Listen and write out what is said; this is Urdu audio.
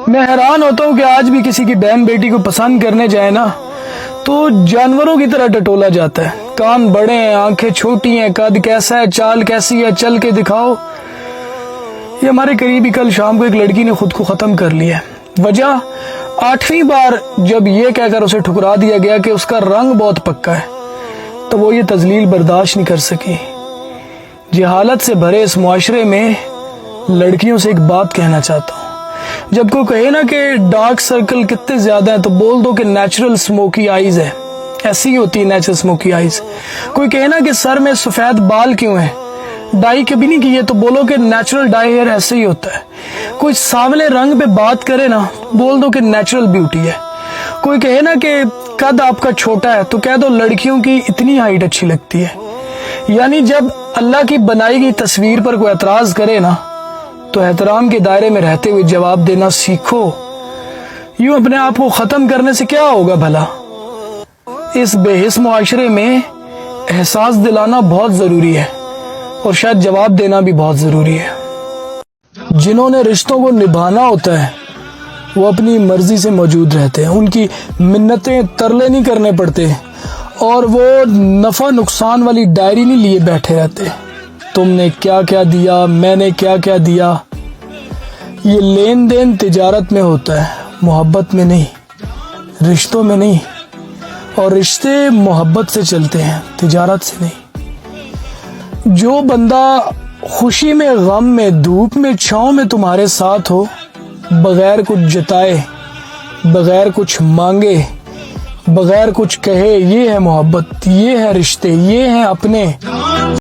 میں حیران ہوتا ہوں کہ آج بھی کسی کی بہن بیٹی کو پسند کرنے جائے نا تو جانوروں کی طرح ٹٹولا جاتا ہے. کان بڑے ہیں، آنکھیں چھوٹی ہیں، قد کیسا ہے، چال کیسی ہے، چل کے دکھاؤ. یہ ہمارے قریبی کل شام کو ایک لڑکی نے خود کو ختم کر لیا. وجہ 8ویں بار جب یہ کہہ کر اسے ٹھکرا دیا گیا کہ اس کا رنگ بہت پکا ہے تو وہ یہ تذلیل برداشت نہیں کر سکی. جہالت سے بھرے اس معاشرے میں لڑکیوں سے ایک بات کہنا چاہتا ہوں. جب کوئی کہے نا کہ ڈارک سرکل کتنے زیادہ ہیں تو بول دو کہ نیچرل سموکی آئیز ہے. ایسی ہی ہوتی ہے نیچرل سموکی آئیز. کوئی کہے نا کہ سر میں سفید بال کیوں ہیں، ڈائی کبھی نہیں کیے، تو بولو کہ نیچرل ڈائی ہیئر ایسے ہی ہوتا ہے. کوئی سانولے رنگ پہ بات کرے نا بول دو کہ نیچرل بیوٹی ہے. کوئی کہے نا کہ قد آپ کا چھوٹا ہے تو کہہ دو لڑکیوں کی اتنی ہائٹ اچھی لگتی ہے. یعنی جب اللہ کی بنائی گئی تصویر پر کوئی اعتراض کرے نا تو احترام کے دائرے میں رہتے ہوئے جواب دینا سیکھو. یوں اپنے آپ کو ختم کرنے سے کیا ہوگا بھلا؟ اس بے حس معاشرے میں احساس دلانا بہت ضروری ہے اور شاید جواب دینا بھی بہت ضروری ہے. جنہوں نے رشتوں کو نبھانا ہوتا ہے وہ اپنی مرضی سے موجود رہتے ہیں. ان کی منتیں ترلے نہیں کرنے پڑتے اور وہ نفع نقصان والی ڈائری نہیں لیے بیٹھے رہتے. تم نے کیا کیا دیا، میں نے کیا کیا دیا. یہ لین دین تجارت میں ہوتا ہے، محبت میں نہیں، رشتوں میں نہیں. اور رشتے محبت سے چلتے ہیں، تجارت سے نہیں. جو بندہ خوشی میں، غم میں، دھوپ میں، چھاؤں میں تمہارے ساتھ ہو، بغیر کچھ جتائے، بغیر کچھ مانگے، بغیر کچھ کہے، یہ ہے محبت، یہ ہے رشتے، یہ ہیں اپنے.